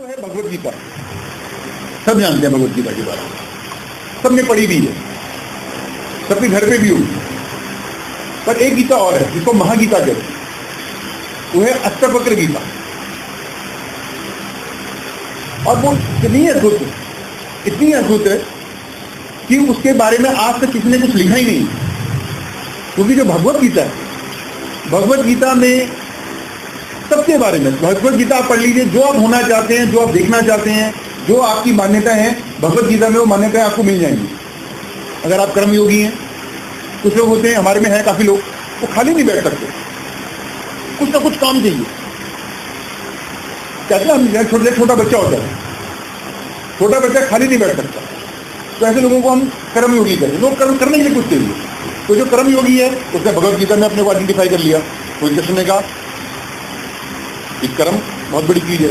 जो है भगवत गीता, सब जानते हैं भगवत गीता के बारे में, सबने पढ़ी भी है, सबके घर पे भी होगी। पर एक गीता और है जिसको महागीता कहते हैं, वो है अष्टवक्र गीता। और वो इतनी अद्भुत है कि उसके बारे में आज तक किसी ने कुछ लिखा ही नहीं। क्योंकि जो भगवत गीता है, भगवत गीता में सबके बारे में, भगवत गीता आप पढ़ लीजिए, जो आप होना चाहते हैं, जो आप देखना चाहते हैं, जो आपकी मान्यता है, भगवत गीता में वो मान्यताएं आपको मिल जाएंगी। अगर आप कर्मयोगी हैं, कुछ लोग होते हैं, हमारे में है काफी लोग, वो खाली नहीं बैठ सकते, कुछ ना कुछ काम चाहिए। कहते हैं हम छोटा बच्चा होता है, छोटा बच्चा खाली नहीं बैठ सकता, तो ऐसे लोगों को हम कर्मयोगी कहते हैं। लोग कर्म करने के लिए कुछ चाहिए। तो जो कर्मयोगी है उसने भगवत गीता में अपने को आइडेंटिफाई कर लिया। कोई कृष्ण ने कहा कि कर्म बहुत बड़ी चीज है।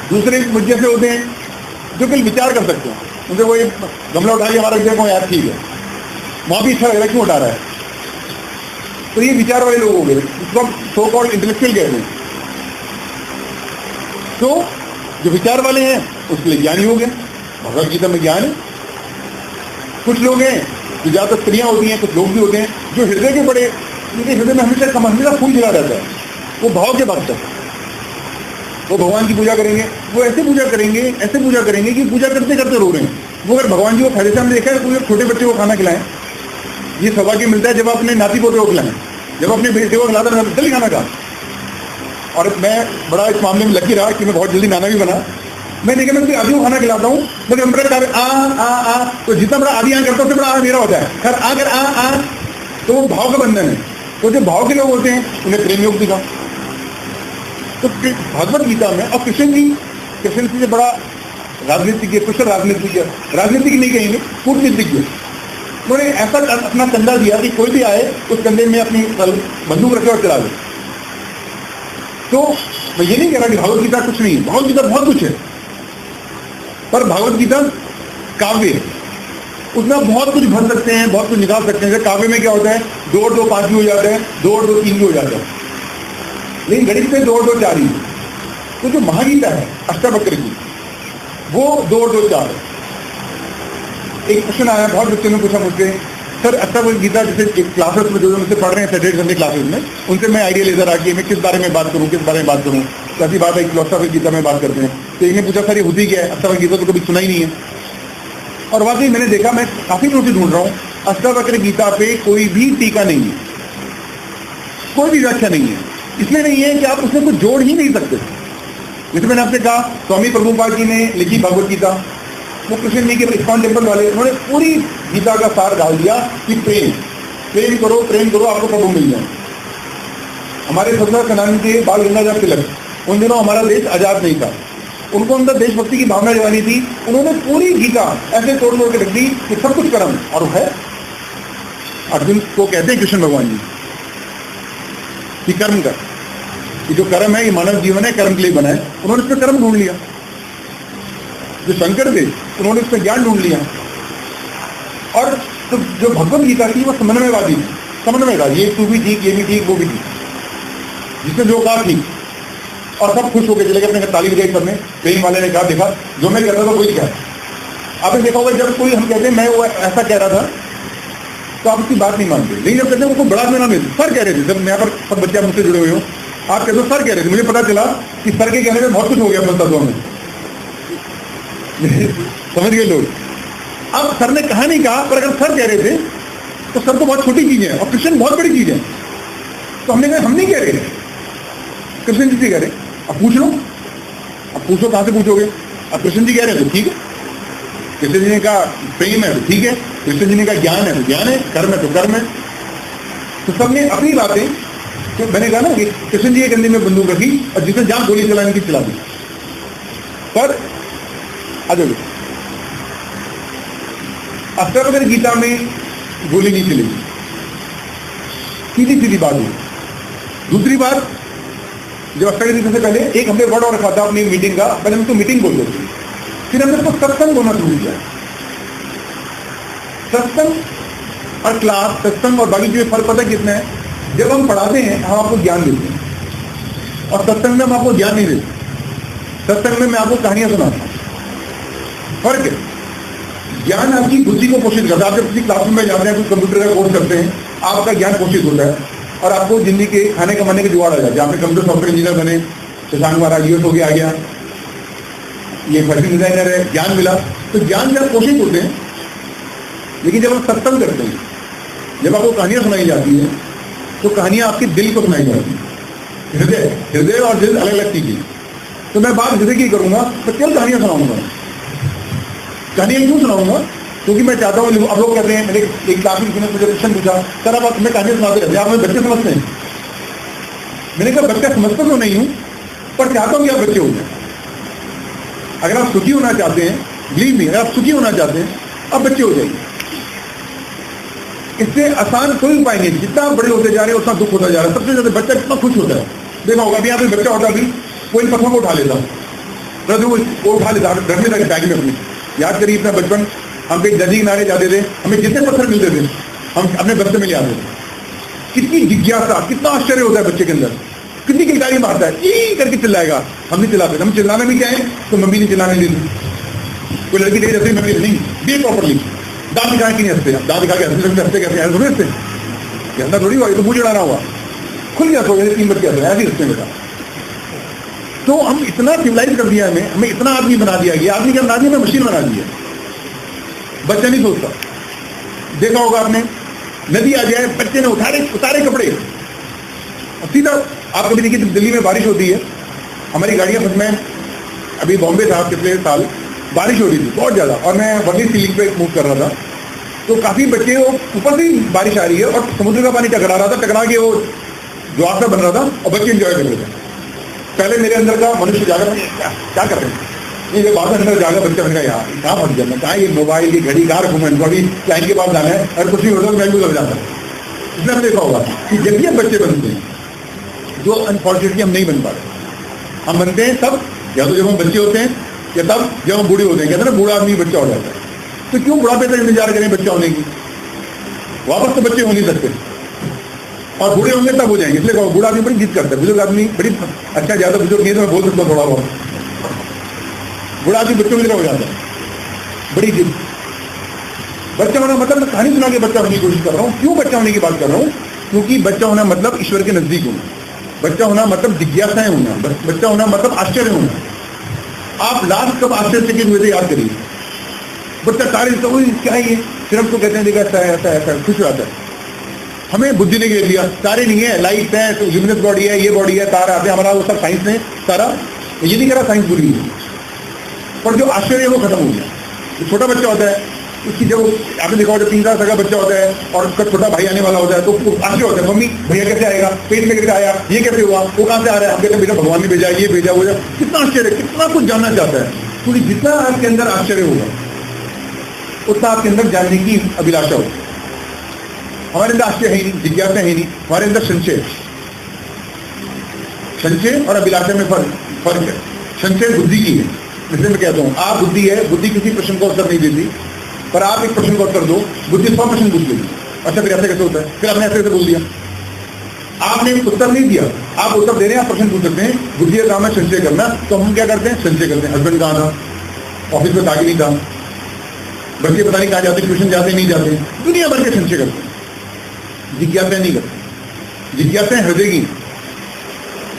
दूसरे मुझे से होते हैं जो केवल विचार कर सकते हैं, उनसे वो एक गमला उठा के हमारा देखो यार ठीक है, वहां भी अच्छा लग रहा है, क्यों उठा रहा है। तो ये विचार वाले लोग हो गए, इसको हम सो कॉल्ड इंटेलेक्चुअल कहते हैं। तो जो विचार वाले हैं उसके लिए ज्ञानी हो गए, भगवत गीता में ज्ञान है। कुछ लोग हैं जो ज्यादातर स्त्रियां होती हैं, कुछ लोग भी होते हैं जो हृदय के बड़े, उनके हृदय में हमेशा फूल खिला रहता है, वो भाव के भक्त है। वो भगवान की पूजा करेंगे, वो ऐसे पूजा करेंगे कि पूजा करते करते रो रहे हैं। वो अगर भगवान जी को खड़े से हमने देखा है, कोई छोटे बच्चे को खाना खिलाएं, ये सौभाग्य मिलता है जब अपने नाती पोते को खिलाएं, जब अपने बेटे को खिलाता है जल्दी खाना खा। और मैं बड़ा इस मामले में लकी रहा कि मैं बहुत जल्दी नाना भी बना। मैं देखा मैं आदि को खाना खिलाता हूँ, मुझे आ तो जितना बड़ा आदि आ करता है उससे बड़ा आ मेरा होता है। खैर अगर आ तो वो भाव का बंधन है। तो जो भाव के लोग होते हैं उन्हें प्रेम योग दिखा। तो भगवत गीता में, और कृष्ण से बड़ा राजनीतिज्ञ, कुशल राजनीतिज्ञ नहीं कहेंगे, कूटनीतिज्ञ, उन्होंने ऐसा अपना कंधा दिया कि कोई भी आए उस कंधे में अपनी बंदूक रखे और चला दे। तो मैं ये नहीं कह रहा कि भगवत गीता कुछ नहीं है, भगवत गीता बहुत कुछ है, पर भगवत गीता काव्य है, उसमें बहुत कुछ भर सकते हैं, बहुत कुछ निकाल सकते हैं। काव्य में क्या होता है, 2 और 2 5 भी हो जाता है, 2 और 2 3 भी हो जाता है, लेकिन गणित में 2 और 2 4 ही। तो जो महागीता है अष्टवक्र की, वो 2 और 2 4 है। एक क्वेश्चन आया, बहुत बच्चों ने पूछा मुझसे, सर अष्टवक्र गीता जैसे क्लासेस में जो मुझसे पढ़ रहे हैं सैटरडे संडे क्लासेस में, उनसे मैं आइडिया लेकर आके मैं किस बारे में बात करूं, तो ऐसी बात है कि अष्टवक्र गीता में बात करते हैं। तो इन्हें पूछा सर ये होती क्या है, अष्टवक्र गीता तो कभी सुना ही नहीं है। और वाकई मैंने देखा, मैं काफी दिनों से ढूंढ रहा हूँ, अष्टवक्र गीता पे कोई भी टीका नहीं है, कोई भी व्याख्या नहीं है। इसलिए नहीं है कि आप उसमें कुछ जोड़ ही नहीं सकते। जैसे मैंने आपसे कहा, स्वामी प्रभुपाद जी ने लिखी भगवत गीता, वो कृष्ण जी के इस्कॉन टेम्पल वाले, उन्होंने पूरी गीता का सार डाल दिया कि प्रेम करो आपको प्रभु मिल जाए। हमारे सतना सनातन के बाल गंगाधर तिलक, उन दिनों हमारा देश आजाद नहीं था, उनको अंदर देशभक्ति की भावना जगानी थी, उन्होंने पूरी गीता ऐसे तोड़ के रख दी कि सब कुछ कर्म और है। अर्जुन को कहते हैं कृष्ण भगवान जी कि कर्म कर, कि जो कर्म है ये मानव जीवन है, कर्म के लिए बना है। उन्होंने इसमें कर्म ढूंढ लिया। जो शंकर थे उन्होंने इसमें ज्ञान ढूंढ लिया। और तो जो भगवत गीता थी वो समन्वयवादी थी, समन्वयवादी, ये तू भी ठीक, ये भी ठीक, वो भी ठीक, जिसने जो कहा ठीक। और सब खुश होकर चले गए, अपने ताली बजाई सबने। प्रेम वाले ने कहा देखा जो मैं कहता था वही क्या। आपने देखा होगा जब कोई हम कहते हैं मैं वो ऐसा कह रहा था तो आप उसकी बात नहीं मानते, लेकिन जब कहते हैं उनको बड़ा में ना मिलते, सर कह रहे थे, जब यहाँ पर सब बच्चे मुझसे जुड़े हुए हो, आप कहते हो सर कह रहे थे, मुझे पता चला कि सर के कहने में बहुत कुछ हो गया अपने तत्वों में। समझ गए लोग। अब सर ने कहा नहीं कहा, पर अगर सर कह रहे थे तो सर तो बहुत छोटी चीज है और कृष्ण बहुत बड़ी चीज है। तो हमने कहा हम नहीं कह रहे, कृष्ण जी से कह रहे, अब पूछ लो, अब पूछो कहां से पूछोगे। अब कृष्ण जी कह रहे हैं तो ठीक है, कृष्ण जी ने कहा प्रेम है तो ठीक है, कृष्ण जी ने कहा ज्ञान है तो ज्ञान है, कर्म है तो कर्म है। तो सबने अपनी बातें, तो मैंने कहा ना कि कृष्ण जी के कंधे में बंदूक रखी और जिसने जहां गोली चलाने की चला दी। पर अष्टवक्र गीता में गोली नहीं चलेगी, सीधी सीधी बात हुई। दूसरी बात, जब अष्टवक्र गीता से पहले एक हमने वर्ड और रखा था अपनी मीटिंग का, पहले हम तो मीटिंग बोलते थे, फिर हमने उसको सत्संग होना शुरू किया। सत्संग और क्लास, सत्संग और बाकी जो फर्क पता है कितना है। जब हम पढ़ाते हैं हम आपको ज्ञान देते हैं, और सत्संग में हम आपको ज्ञान नहीं देते। सत्संग में मैं आपको कहानियां सुनाता हूँ। फर्क है, ज्ञान आपकी बुद्धि को पोषित करता है। आप जब किसी क्लासरूम में जाते हैं, कुछ कंप्यूटर का कोर्स करते हैं, आपका ज्ञान पोषित होता है और आपको जिंदगी के खाने कमाने के जुगाड़ आ जाते हैं। आपने कंप्यूटर सॉफ्टवेयर इंजीनियर बने, शशांक महाराज यूएस हो गया आ गया, ये फैशन डिजाइनर है, ज्ञान मिला, तो ज्ञान जब पोषित होते हैं। लेकिन जब आप सत्संग करते हैं, जब आपको कहानियां सुनाई जाती है, तो कहानियां आपके दिल को सुनाई जाती है। हृदय और दिल अलग अलग चीजें। तो मैं बात हृदय की करूंगा, तो केवल कहानियां सुनाऊंगा। कहानियां क्यों सुनाऊंगा? क्योंकि मैं चाहता हूँ, अब लोग कहते हैं, मैंने एक क्लास में मुझे क्वेश्चन पूछा, सर अब मैं कहानियां सुनाते रहते हैं, आप बच्चे समझते हैं? मैंने कहा बच्चा समझता तो नहीं हूं, पर चाहता हूं कि आप बच्चे हो जाए। अगर आप सुखी होना चाहते हैं, बिलीव मी, अगर आप सुखी होना चाहते हैं, आप बच्चे हो जाइए। इससे आसान कोई उपाय नहीं। जितना आप बड़े होते जा रहे हैं उतना दुख होता जा रहा है। सबसे ज्यादा बच्चा कितना खुश होता है, देखा होगा। अभी यहाँ पे बच्चा होता भी कोई पत्थर को उठा लेता, वो उठा लेता, रख लेता बैग में अपने। याद करिए अपना बचपन, हम कहीं नदी किनारे जाते थे, हमें जितने पत्थर मिलते थे हम अपने बस्ते में ले आते थे। कितनी जिज्ञासा, कितना आश्चर्य होता है बच्चे के अंदर, कितनी किलकारी मारता है, ई करके चिल्लाएगा। हम नहीं चिल्लाते, हम चिल्लाना भी क्या है, तो मम्मी ने चिल्लाने दी। कोई लड़की देख जाती, मम्मी नहीं बी प्रॉपरली, दांत दिखा के नहीं हंसते, दांत दिखा के हंसते कैसे थोड़ी हंसते, हंसना थोड़ी हुआ, तो मुझे उड़ाना हुआ, खुल गया सो गए 3 बच्चे ऐसे हंसते बेटा। तो हम इतना सिविलाइज कर दिया, हमें इतना आदमी बना दिया गया। आदमी क्या बना दिया, हमें मशीन बना दी है। बच्चा नहीं सोचता। देखा होगा आपने, नदी आ जाए, बच्चे ने उतारे कपड़े, सीधा। आप कभी देखिए दिल्ली में बारिश होती है, हमारी गाड़ियां फंस में, अभी बॉम्बे था पिछले साल, बारिश हो रही थी बहुत ज्यादा, और मैं वर्ली सीलिंग पे मूव कर रहा था, तो काफी बच्चे, वो ऊपर से बारिश आ रही है और समुद्र का पानी टकरा रहा था, टकरा के वो ज्वार सा बन रहा था और बच्चे एंजॉय कर रहे थे। पहले मेरे अंदर का मनुष्य जागा, क्या कर रहे हैं, ये बात अंदर जागा बच्चा, मैंने कहा यार कहाँ फंस जाना, कहाँ ये मोबाइल की घड़ी कहाँ रखूँ मैं, अभी क्लाइंट के पास जाना है, अगर कुछ नहीं होता तो मैं भी लग जाता है। इसलिए हमने देखा होगा कि जब ये बच्चे बनते हैं, जो अनफॉर्चुनेटली हम नहीं बन पाते, हम बनते हैं तब, या तो जब हम बच्चे होते हैं, या तब जब हम बूढ़े होते हैं। कहते हैं ना, बूढ़ा आदमी बच्चा हो जाता है। तो क्यों बुढ़ापे तक इंतजार करें बच्चा होने की? वापस तो बच्चे हो नहीं सकते, और बूढ़े होंगे तब हो जाएंगे। इसलिए कहो, बूढ़ा आदमी बड़ी जिद करता है, बुजुर्ग आदमी बड़ी अच्छा, ज्यादा बुजुर्ग नहीं तो मैं बोल सकता हूँ थोड़ा बहुत, बूढ़ा आदमी बच्चों की तरह हो जाता है, बड़ी जिद। बच्चा होना मतलब, मैं कहानी सुना के बच्चा होने की कोशिश कर रहा हूँ। क्यों बच्चा होने की बात कर रहा हूँ? क्योंकि बच्चा होना मतलब ईश्वर के नजदीक होना, बच्चा होना मतलब जिज्ञासाएं होना, बच्चा होना मतलब आश्चर्य होना। आप लास्ट कब आश्चर्यचकित हुए थे, याद करिए। बच्चा तारे तो क्या है ये, सिर्फ तो कहते हैं देखा ऐसा है ऐसा ऐसा, खुश आता है। हमें बुद्धि ने घेर लिया, तारे नहीं है, लाइट है, तो ल्यूमिनस बॉडी है, ये बॉडी है, तारा आते हैं, हमारा वो सब साइंस ने सारा, ये नहीं कह रहा साइंस बुरी है, पर जो आश्चर्य है वो खत्म हो गया। जो छोटा बच्चा होता है, उसकी जब आपने देखा होता है 3 साल का बच्चा होता है और उसका छोटा भाई आने वाला होता है, तो आश्चर्य होता है, मम्मी भैया कैसे आएगा, पेट में कैसे आया, ये कैसे हुआ, वो कहाँ से आ रहा है, हम कहते हैं बेटा भगवान ने भेजा, ये भेजा, वो भेजा। कितना आश्चर्य, कितना कुछ जानना चाहता है। क्योंकि जितना आपके अंदर आश्चर्य होगा, उतना आपके अंदर जानने की अभिलाषा होगी। हमारे अंदर आश्चर्य है नहीं, जिज्ञासा है नहीं, हमारे अंदर संशय और अभिलाषा में फर्क है। संशय बुद्धि की है, इसलिए मैं कहता हूँ, आप बुद्धि है, बुद्धि किसी प्रश्न का उत्तर नहीं देती, पर आप एक प्रश्न का उत्तर दो, बुद्धि 100 प्रश्न पूछ लेगी। अच्छा फिर ऐसे कैसे होता है, फिर आपने ऐसे कैसे बोल दिया, आपने उत्तर नहीं दिया, आप उत्तर दे रहे हैं, आप प्रश्न पूछ सकते हैं। बुद्धि का काम है संशय करना, तो हम क्या करते हैं, संशय करते हैं। हस्बैंड कहाँ था, ऑफिस में था कि नहीं था, बच्चे पता नहीं कहाँ जाते, ट्यूशन जाते नहीं जाते, दुनिया भर के संशय करते हैं, जिज्ञासा नहीं करते। जिज्ञासा है हृदय की,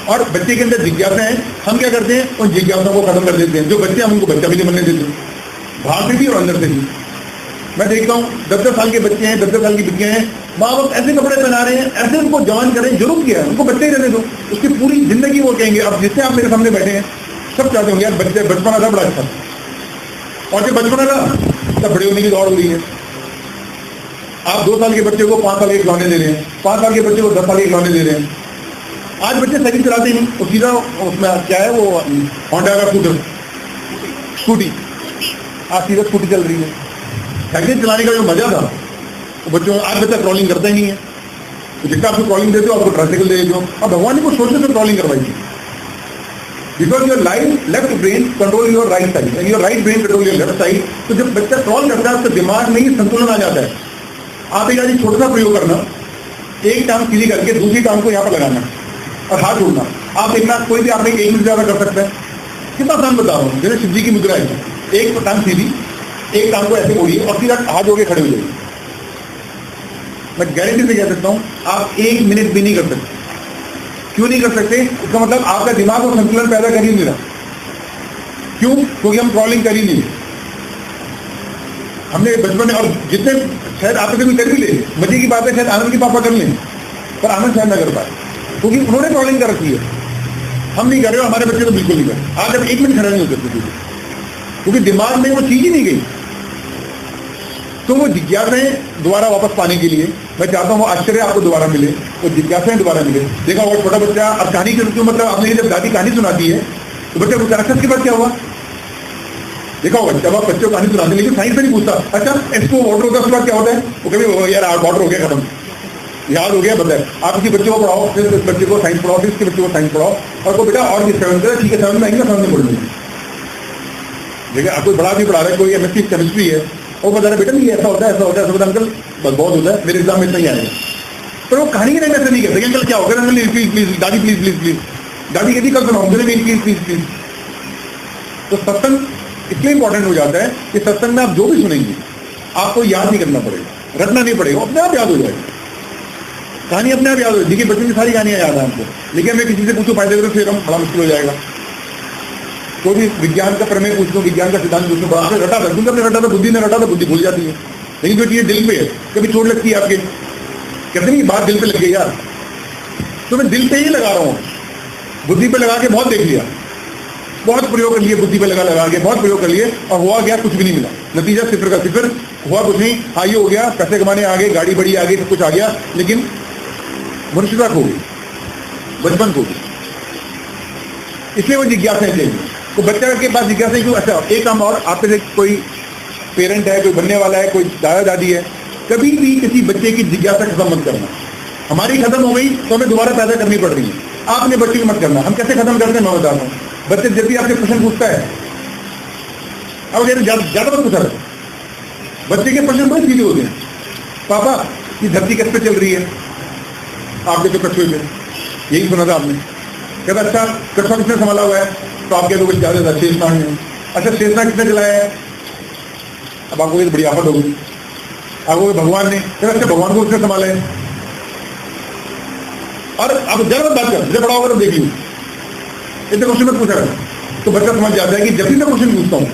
और बच्चे के अंदर जिज्ञासा है, हम क्या करते हैं, उन जिज्ञासाओं को खत्म कर देते हैं। जो बच्चे हम उनको बच्चा भी नहीं बनने देते, बाहर से भी और अंदर से भी। मैं देखता हूँ 10-10 साल के बच्चे हैं, 10-10 साल की बच्चियां हैं, माँ बाप ऐसे कपड़े पहना रहे हैं, ऐसे उनको जवान करें, जरूर किया है, उनको बच्चे ही रहने दो, उसकी पूरी जिंदगी वो कहेंगे। अब जिससे आप मेरे सामने बैठे हैं, सब चाहते होंगे यार बच्चे, बचपना था बड़ा अच्छा, और जब बचपना था तब बड़े होने की दौड़ हो रही है। आप 2 साल के बच्चे को 5 साल के खिलौने दे रहे हैं, 5 साल के बच्चे को 10 साल के खिलौने दे रहे हैं। आज बच्चे साइकिल चलाते ही नहीं, वो सीधा उसमें क्या है, वो होंडा का स्कूटी, आज सीधा स्कूटी चल रही है। साइकिल चलाने का जो मजा था वो बच्चों, आज बच्चा ट्रॉलिंग करता ही नहीं है। तो जितना आपको ट्रॉलिंग देते हो, आपको ट्राइसाइकिल दे दो। अब भगवान ने को सोचने से ट्रॉलिंग करवाई, because your left brain control your right side and your right brain control your left side. तो जब बच्चा ट्रॉल करता है, तो दिमाग में ही संतुलन आ जाता है। आप एक आज छोटा सा प्रयोग करना, एक टांग सीधी करके दूसरी टांग को यहाँ पर लगाना और हाथ जोड़ना। आप देखना, कोई भी आपने 1 मिनट ज्यादा कर सकता है, कितना आसान बता रहा हूँ। जैसे शिव जी की मुद्रा है, एक टांग सीधी, एक टांग को ऐसे मोड़िए और सीधा हाथ जोड़ के खड़े हो जाइए। मैं गारंटी से कह सकता हूँ आप 1 मिनट भी नहीं कर सकते। क्यों नहीं कर सकते? इसका मतलब आपका दिमाग और संतुलन पैदा कर ही नहीं रहा। क्यों? क्योंकि हम क्रॉलिंग कर ही नहीं। हमने बचपन में, और जितने शायद आप से कोई कर भी ले, मजे की बात है शायद आनंद के पापा कर लें, पर आनंद शायद ना कर पाए क्योंकि उन्होंने क्रॉलिंग कर रखी है। हम नहीं कर रहे, हमारे बच्चे तो बिल्कुल नहीं कर रहे। आज अब 1 मिनट खड़ा नहीं हो सकते क्योंकि दिमाग में वो चीज ही नहीं गई। तो वो जिज्ञासाएं दोबारा वापस पाने के लिए मैं चाहता हूँ वो आश्चर्य आपको दोबारा मिले, वो जिज्ञासाएं दोबारा मिले। देखा वो छोटा बच्चा, अब कहानी के रूप में मतलब आपने जब दादी कहानी सुनाती है तो बच्चा पूछता अच्छा इसके बाद क्या हुआ? देखा होगा जब आप बच्चों को कहानी सुनाते, लेकिन साइंस से नहीं पूछता अच्छा इसको वाटर होगा उसके बाद क्या होता है? वो कभी यार वाटर हो गया खत्म, याद हो गया बताए। आप किसी बच्चे को पढ़ाओ, फिर इस बच्चे को साइंस पढ़ाओ, फिर इसके बच्चे को साइंस पढ़ाओ, और को बेटा और किस सेवन ठीक है 7 में आएंगे 7 में पढ़ लेंगे। देखिए आप कोई बड़ा भी पढ़ा रहे, कोई एमएससी केमिस्ट्री है, वो बता रहे बेटा नहीं ऐसा होता है ऐसा होता है, ऐसा होता है अंकल बस बहुत होता है, मेरे एग्जाम में इतना ही आएगा। पर वो कहानी के टाइम ऐसा नहीं कहते अंकल क्या होगा, अंकल प्लीज प्लीज दादी प्लीज प्लीज प्लीज, दादी कहती कल सुनाओ प्लीज प्लीज प्लीज। तो सत्संग इसलिए इंपॉर्टेंट हो जाता है कि सत्संग में आप जो भी सुनेंगे आपको याद नहीं करना पड़ेगा, रटना नहीं पड़ेगा, अपने आप याद हो जाएगा। कहानी अपने आप याद हो जाएगी। देखिए बच्चों की सारी कहानियां याद है हमको, लेकिन मैं किसी से पूछूं फायदे तो फिर हम बड़ा मुश्किल हो जाएगा। तो भी विज्ञान का प्रमेय पूछ लो, विज्ञान का सिद्धांत पूछ लो, बड़ा रटा था क्योंकि अपने रटा था, बुद्धि ने रटा था, बुद्धि भूल जाती है। लेकिन जो चीजें दिल पे है, कभी चोट लगती है आपके, कहते नहीं बात दिल पे लग गई यार, तो मैं दिल पे ही लगा रहा हूँ, बुद्धि पे लगा के बहुत देख लिया, बहुत प्रयोग कर लिए, बुद्धि पे लगा के बहुत प्रयोग कर लिए, और हुआ गया कुछ भी नहीं मिला, नतीजा 0 का 0, हुआ कुछ नहीं। हाँ ये हो गया, पैसे कमाने आ गए, गाड़ी बड़ी आ गई, सब कुछ आ गया, लेकिन मनुष्यता खो गई, बचपन खो गई। इसलिए वो जिज्ञासाएं चाहिए। तो बच्चा के पास जिज्ञासा क्यों? अच्छा एक काम और, आप में कोई पेरेंट है, कोई बनने वाला है, कोई दादा दादी है, कभी भी किसी बच्चे की जिज्ञासा खत्म मत करना। हमारी खत्म हो गई तो हमें दोबारा पैदा करनी पड़ रही है, आपने बच्चे की मत करना। हम कैसे खत्म करते हैं मैं बता रहा हूँ। बच्चे जब भी आपसे प्रश्न पूछता है, अब ज्यादा मत पूछा, बच्चे के प्रश्न बड़े सीधे होते हैं। पापा ये धरती किस पे चल रही है? आपके तो कछुए पे, यही सुना था आपने। कहता अच्छा कछुआ किसने संभाला हुआ है? तो आप कहते हो ज्यादा शेषनाग ने। अच्छा शेषनाग किसने चलाया है? अब आपको बड़ी आफत होगी, आपको भगवान ने। कहता अच्छा भगवान को किसने संभाला है? और अब जरा बात कर, मुझे बड़ा होगा तो देख लीजिए, इतने क्वेश्चन में पूछा है तो बच्चा समझ जाता है कि जब भी मैं क्वेश्चन पूछता हूँ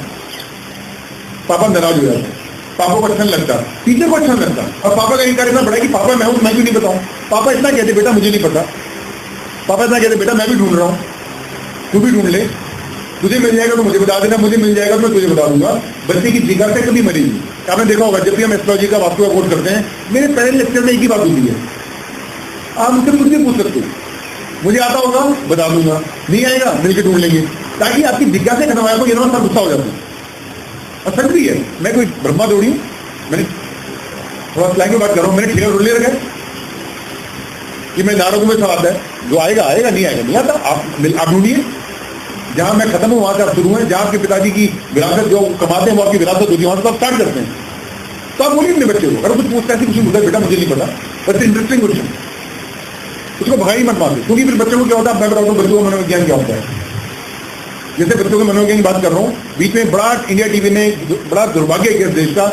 पापा नाराज हो जाते हैं, पापा को अच्छा लगता, टीचर को अच्छा लगता, और पापा का इनकार इतना बड़ा कि पापा मैं हूं, मैं क्यों नहीं बताऊं? पापा इतना कहते बेटा मुझे नहीं पता, पापा इतना कहते बेटा मैं भी ढूंढ रहा हूं, तू भी ढूंढ ले, तुझे मिल जाएगा तो मुझे बता देना, मुझे मिल जाएगा तो मैं तुझे बता दूंगा। बच्चे की जिज्ञासा कभी मरेगी। आपने देखा होगा जब भी हम एस्ट्रोलॉजी का वास्तु का कोर्स करते हैं, मेरे पहले लेक्चर में एक ही बात होती है, आप मुझसे कुछ भी पूछ सकते हो, मुझे आता होगा बता दूंगा, नहीं आएगा मिलकर ढूंढ लेंगे, ताकि आपकी जिज्ञासा खत्म आए। तो ये सब गुस्सा हो जाता है, और सच भी है। मैं कोई ब्रह्मा दौड़ी हूं, मैंने थोड़ा स्लैंग में बात कर रहा हूँ, मैंने ठेका ढूंढ ले रखा है कि मैं नारों को सब आता है, जो आएगा आएगा, नहीं आएगा नहीं आता। आप ढूंढिए, जहां मैं खत्म हूं वहां से आप शुरू हैं, जहां आपके पिताजी की विरासत जो कमाते हैं वो आपकी विरासत होती है, वहां से आप स्टार्ट करते हैं। तो आप बोलिए अपने बच्चे को, अगर कुछ पूछता है कुछ पूछता है बेटा मुझे नहीं पता, बस इंटरेस्टिंग क्वेश्चन, उसको भगाई मत मारते, क्योंकि फिर बच्चों को क्या होता है, मैं बताऊँ बच्चों का मनोविज्ञान क्या होता है। जैसे बच्चों के मनोविज्ञान की बात कर रहा हूँ, बीच में बड़ा इंडिया टीवी में बड़ा दुर्भाग्य है देश का,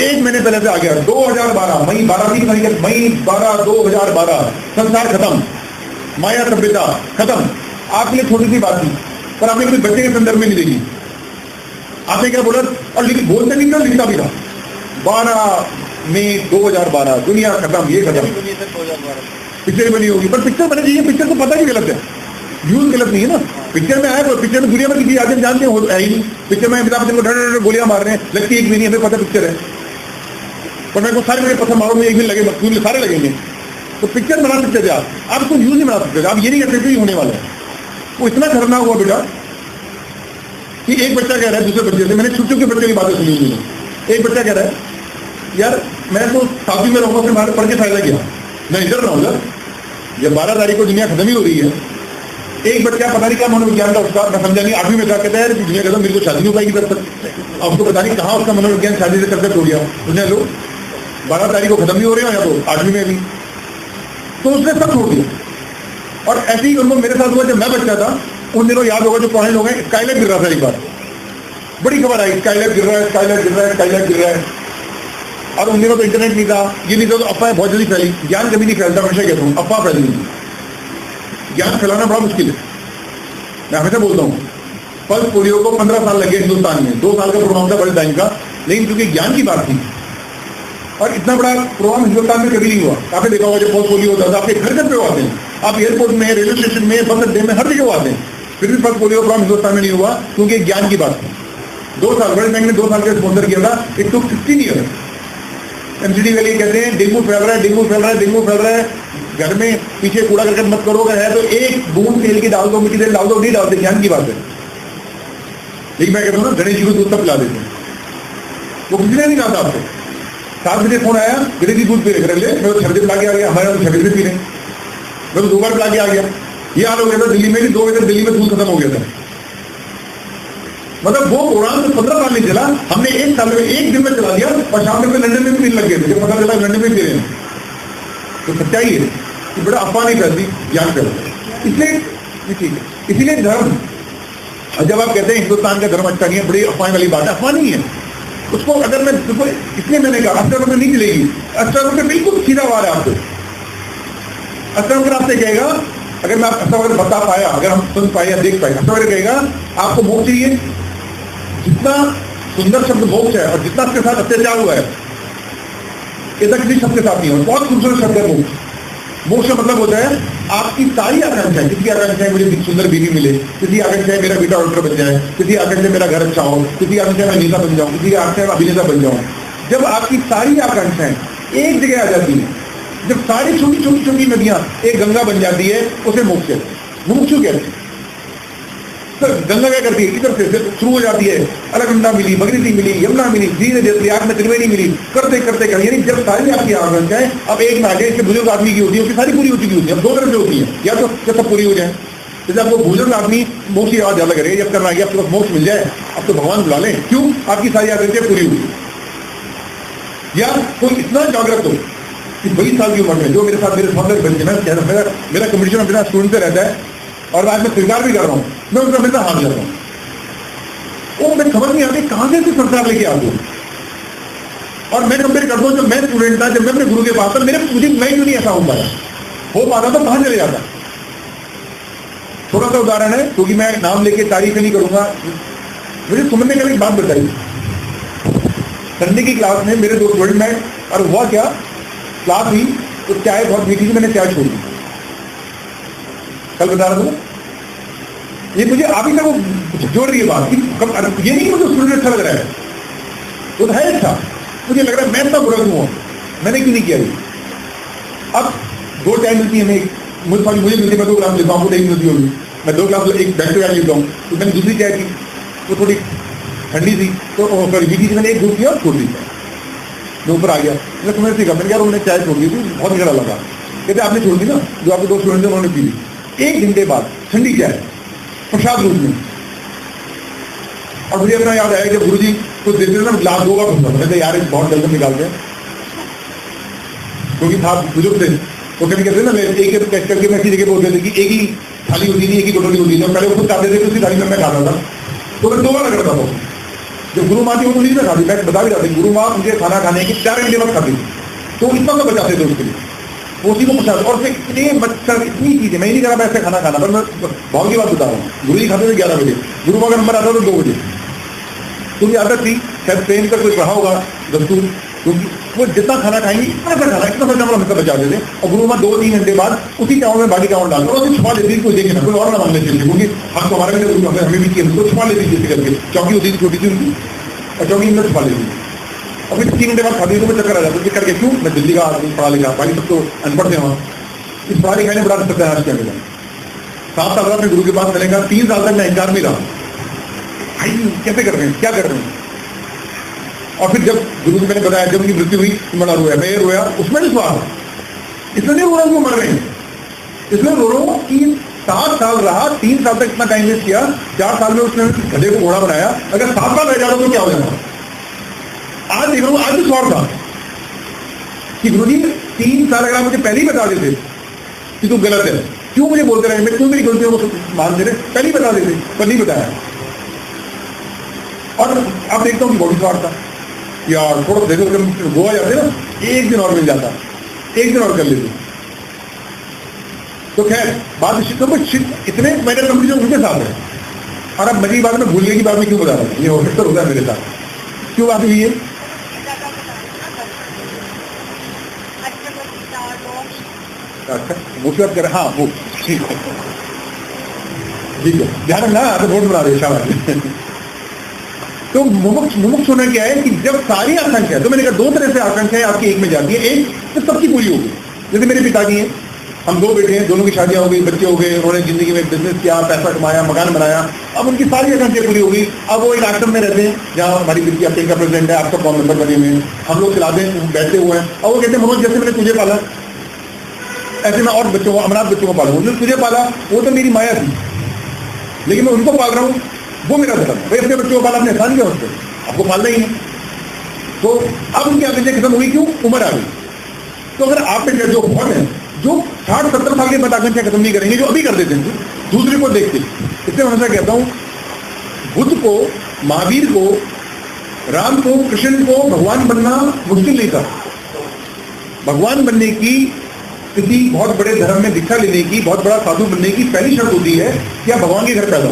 1 महीने पहले से आ गया 2012 मई 12 2012 संसार खत्म, माया सभ्यता खत्म। आपके लिए छोटी सी बात थी, पर आपने कभी बच्चे के संदर्भ में नहीं देखी। आपने क्या बोला, और लिख बोलते नहीं था, लिखता भी था 12 मई 2012 दुनिया खत्म, ये खत्म, पिक्चर बनी होगी, पर पिक्चर बनी चाहिए, पिक्चर को पता नहीं गलत है, यूज गलत नहीं है ना। पिक्चर में आया, पिक्चर में दुनिया में किसी आदमी जानते हैं ही नहीं, पिक्चर में अमिताभ बच्चन को ढड़ गोलियां मार रहे हैं, लगती एक भी नहीं, हमें पता पिक्चर है, पर मेरे को सारे मेरे पसंद मारो में एक भी लगे, मत सारे लगेंगे। तो पिक्चर बना सकते थे आप उसको यूज नहीं बना सकते थे। आप ये नहीं कहते थे होने वाला है। वो इतना खतरनाक हुआ बेटा कि एक बच्चा कह रहा है दूसरे बच्चे से, मैंने छोटे छोटे बच्चे की बातें सुनी हुई है। एक बच्चा कह रहा है यार मैं तो साथी में रहूंगा, फिर बाहर पढ़ के फायदा किया, मैं इधर रहूंगा, जब 12 तारीख को दुनिया खत्म ही हो रही है। एक बच्चा पता नहीं क्या मनोविज्ञान का उसका, मैं समझा नहीं, 8वीं में था, कहता है दुनिया खत्म, मेरे को शादी नहीं हो पाएगी तब तक। अब उसको पता नहीं कहाँ उसका मनोविज्ञान शादी से करके हो गया। उसने लो 12 तारीख को खत्म ही हो रहे हो, या तो 8वीं में भी, तो उसने सब छोड़ दिया। और ऐसे ही उनको मेरे साथ हुआ, जब मैं बच्चा था उन दिनों याद होगा जो पुराने लोग हैं, स्काईलैब गिर रहा था एक बार, बड़ी खबर आई, स्काईलैब गिर रहा है, स्काईलैब गिर रहा है, स्काईलैब गिर रहा है। और उन दिनों तो इंटरनेट नहीं था, ये नहीं था, तो अफवाहें बहुत जल्दी फैली। ज्ञान कभी नहीं फैलता, हमेशा कहता हूँ, अफवाह फैली नहीं। ज्ञान फैलाना बड़ा मुश्किल है, मैं हमेशा बोलता हूँ। पल्स पोलियो को 15 साल लगे हिंदुस्तान में, 2 साल का प्रोग्राम था बड़े टाइम का, लेकिन क्योंकि ज्ञान की बात थी और इतना बड़ा प्रोग्राम हिंदुस्तान में कभी नहीं हुआ। आपने देखा होगा जब पल्स पोलियो होता था, आपके घर घर पे आते हैं, आप एयरपोर्ट में, रेलवे स्टेशन में, बस अड्डे में, हर जगह आते हैं, फिर भी पल्स पोलियो प्रोग्राम हिंदुस्तान में नहीं हुआ क्योंकि ज्ञान की बात थी। 2 साल वर्ल्ड बैंक ने 2 साल का स्पॉन्सर किया था, इट टुक 16 ईयर्स। एमसीडी वाले कहते हैं डेंगू फैल रहा है, डेंगू फैल रहा है, डेंगू फैल रहा है, घर में पीछे कूड़ा करकट मत करो, अगर है तो एक बूंद तेल की डाल दो, मिट्टी तेल डाल दो, नहीं डालते, ज्ञान की बात है। लेकिन मैं कहता हूँ ना, गणेश जी को दूध तब पिला देते हैं, वो किसी ने नहीं कहा था आपको। 7 बजे फोन आया, गणेश जी दूध पी रहे, ले मैं तो 6 बजे पिला के आ गया, हमारे यहाँ 6 बजे पी रहे, मैं तो 2 बार पिला के आ गया। ये हाल हो गया था दिल्ली में, 2 बजे दिल्ली में दूध खत्म हो गया था। मतलब वो प्रोग्राम तो 15 साल नहीं चला, हमने 1 साल में 1 दिन में चला दिया और शाम में लंदन में भी लग गए थे, जब पता चला लंदन में पी रहे हैं। तो सच्चाई है कि बड़ा अफवाह नहीं फैलती, ज्ञान फैलता है। इसलिए ठीक है, इसीलिए धर्म, जब आप कहते हैं हिंदुस्तान का धर्म अच्छा नहीं है, बड़ी अफवाह वाली बात है, अफवाह नहीं है उसको। अगर मैं देखो, इसलिए मैंने कहा अस्त्र नहीं मिलेगी, अस्त्र बिल्कुल सीधा वार है आपको। अस्त्र आपसे कहेगा, अगर मैं अस्त्र बता पाया, अगर हम सुन पाए या देख पाए, अस्त्र कहेगा आपको मोक्ष चाहिए। जितना सुंदर शब्द मोक्ष है और जितना उसके साथ अत्याचार हुआ है, ऐसा किसी शब्द के साथ नहीं हुआ। बहुत खूबसूरत शब्द है मोक्ष। मोक्ष का मतलब होता है आपकी सारी आकांक्षाएं, किसी की आकांक्षाएं मुझे सुंदर बीवी मिले, किसी आकांक्षाएं मेरा बेटा डॉक्टर बन जाए, किसी आकांक्षा मेरा घर अच्छा हो, किसी आकांक्षा मैं नेता बन जाऊं, किसी आकांक्षा अभिनेता बन जाऊं। जब आपकी सारी आकांक्षाएं एक जगह आ जाती है, जब सारी छोटी छोटी छोटी नदियां एक गंगा बन जाती है, उसे मोक्ष कहते हैं। मोक्ष कहते हैं। सर गंगा क्या करती है, इधर से शुरू हो जाती है, अलकनंदा मिली, भगीरथी मिली, यमुना मिली, धीरे धीरे प्रयाग में त्रिवेणी मिली, करते करते करते, यानी जब सारी आपकी आकांक्षाएं अब एक में आ जाए, इसके बुजुर्ग आदमी की होती है, उसकी सारी पूरी हो चुकी होती है। अब 2 तरह से होती है, या तो सब पूरी हो जाए, जैसे आपको बुजुर्ग आदमी मोक्ष की आवाज ज्यादा करेगा, जब करना है आपके पास मोक्ष मिल जाए, अब तो भगवान बुला लें, क्यों, आपकी सारी आकांक्षाएं पूरी हुई। या कोई इतना जागृत हो कि 22 साल की उम्र में, जो मेरे साथ मेरे मेरा कम्पिटिशन अपना स्टूडेंट से रहता है और आज मैं स्वीकार भी कर रहा हूँ, मैं उनका हमेशा हाथ लेता हूँ। वो मैं समझ नहीं आती कहां से संस्कार लेके आते हो। और मैं कंपेयर करता हूँ, जब मैं स्टूडेंट था, जब मैं अपने गुरु के पास था, मैं क्यों नहीं ऐसा हो पाता तो कहां चले जाता। थोड़ा सा उदाहरण है, क्योंकि मैं नाम लेके तारीफ नहीं करूंगा। मुझे सुमन ने कल एक बात बताई, संडे की क्लास में मेरे 2 स्टूडेंट में, और हुआ क्या, क्लास हुई तो चाय बहुत मीठी थी, मैंने चाय छोड़ दी। कल बता रहा था, ये मुझे आप ही तक जोड़ रही है बात कि ये नहीं मुझे स्टूडेंट अच्छा लग रहा है, वो तो है अच्छा, मुझे लग रहा है मैं इतना बुरा क्यों हूं, मैंने क्यों नहीं किया ये। अब 2 टाइम मिलती है, मुझे मिलती, मैं 2 ग्लास लेता हूँ, 1 मिलती होगी, मैं 2 ग्लास एक बैक टू लेता हूँ, तो मैंने दूसरी चाय की, वो थोड़ी ठंडी थी, तो सॉरी मीठी थी, मैंने एक घूट किया और छोड़ दी, मैं ऊपर आ गया। मैं तुम्हें सीखा, मैंने कहा उन्होंने चाय छोड़ दी थी, बहुत गड़ा लगा। कहते आपने छोड़ दी ना, जो आपके 2 स्टूडेंट थे उन्होंने पी ली, 1 घंटे बाद ठंडी चाय प्रसाद रूप में। और मुझे अपना याद आया जब गुरुजी कुछ देते थे ना, ग्लास 2 का पूछता, कहते यार बहुत जल्द निकालते हैं, क्योंकि था बुजुर्ग थे, तो कभी कहते ना, एक पैक करके मैं ऐसी जगह बोलते थे कि एक ही थाली होती थी, एक ही कटोरी होती थी, पहले वो खुद खाते थे, उसी थाली में मैं खाता था, तो मैं 2 बार करता था। जब गुरु माँ थी वो तो नहीं खाती, मैं बता भी रहा था, गुरु माँ उनके खाना खाने के 4 घंटे बाद खाती थी, तो इतना तो बचाते थे उसके लिए, उसी को पछाते। और इतने मच्छर, इतनी चीजें, मैं नहीं कह रहा ऐसे खाना खाना, पर मैं भाव की बात बता रहा हूँ। गुरु जी खाते थे 11 बजे, गुरु माँ का नंबर आता था 2 बजे, तो ये आदत थी, शायद ट्रेन का कोई रहा होगा दस्तूर, क्योंकि वो जितना खाना खाएंगे इतना सा खाना, इतना सा चावल हमेशा बचा देते। और गुरु माँ 2-3 घंटे बाद उसी चावल में बाकी चावल डालते और छुपा लेती, कोई देखे ना, कोई और ना मांगने चाहिए, क्योंकि हम तो हमारे हमें भी किए, तो छुपा लेती जैसे करके, चौकी होती थी छोटी सी उनकी, और चौकी में छुपा लेती। और फिर 3 घंटे बाद खाती तो मैं चक्कर आ जाता, करके क्यों, मैं दिल्ली का आदमी पढ़ा लिखा, बाकी सब तो अनपढ़ थे वहाँ, इस पढ़ा लिखा ने बड़ा सत्यानाश किया मेरा। 7 साल अपने गुरु के पास मिलेगा, 3 साल तक मैं इंकार में रहा, भाई कैसे कर रहे हैं, क्या कर रहे हैं। और फिर जब गुरु जी मैंने बताया, जब उनकी मृत्यु हुई तो मैं रोया, मैं ये रोया, उसमें नहीं स्वाद, इसमें नहीं रो रहा हूँ मर रहे हैं, इसमें रो रहा हूँ कि 7 साल रहा, 3 साल तक इतना टाइम वेस्ट किया, 4 साल में उसने गधे को घोड़ा बनाया, अगर 7 साल रह जाता तो क्या हो जाता। आज देख रहा हूँ, आज भी स्वाद था कि गुरु जी 3 साल अगर आप मुझे पहले ही बता देते कि तू गलत है, क्यों मुझे बोलते रहे, मैं क्यों मेरी गलतियों को मान दे रहे, पहले ही बता देते, पर नहीं बताया। और अब देखता हूँ कि बहुत स्वार्थ था यार, थोड़ा देखो जब गोवा जाते ना, एक दिन और मिल जाता, एक दिन और कर लेते। तो खैर बात इतने मेरे कंपनी उनके साथ है, और अब मजी बात में भूलने की बात में क्यों बता रहा हूँ, ये ऑफिसर होता है मेरे साथ, क्यों बात हुई है? अच्छा मुझे बात कर, हाँ वो ठीक है, ठीक है, ध्यान रखना, तो नोट बना रहे शाबाश। तो मुमुक्ष होना क्या है कि जब सारी आकांक्षा है, तो मैंने कहा दो तरह से आकांक्षाएं आपकी एक में जाती है, एक तो सबकी पूरी होगी, जैसे मेरे पिताजी हैं, हम दो बेटे हैं, दोनों की शादियां हो गई, बच्चे हो गए, उन्होंने जिंदगी में बिजनेस किया, पैसा कमाया, मकान बनाया, अब उनकी सारी आकांक्षाएं पूरी होगी। अब वो एक आश्रम में रहते हैं जहाँ हमारी बिल्कुल अपने का प्रेसिडेंट है, आपका कौन मेंबर बने हुए हैं, हम लोग चलाते हैं, बैठे हुए हैं, और वो कहते हैं मनोज जैसे मैंने तुझे पाला ऐसे मैं और बच्चों को, अमरनाथ बच्चों को पाला, उन्होंने तुझे पाला, वो तो मेरी माया थी, लेकिन मैं उनको पाल रहा हूँ, वो मेरा धर्म है। भाई अपने बच्चों को पाला, अपने एहसान किया उसको, आपको पालना ही है। तो अब उनकी आकांक्षाएं खत्म हुई, क्यों? उम्र आ गई। तो अगर आप में जो बहुत है, जो 60-70 साल के बाद आकांक्षाएं खत्म नहीं करेंगे, जो अभी कर देते हैं दूसरे को देखते, इसलिए मैं हमेशा कहता हूं बुद्ध को, महावीर को, राम को, कृष्ण को भगवान बनना मुश्किल नहीं था। भगवान बनने की, किसी बहुत बड़े धर्म में दीक्षा लेने की, बहुत बड़ा साधु बनने की पहली शर्त होती है कि आप भगवान के घर पैदा हो।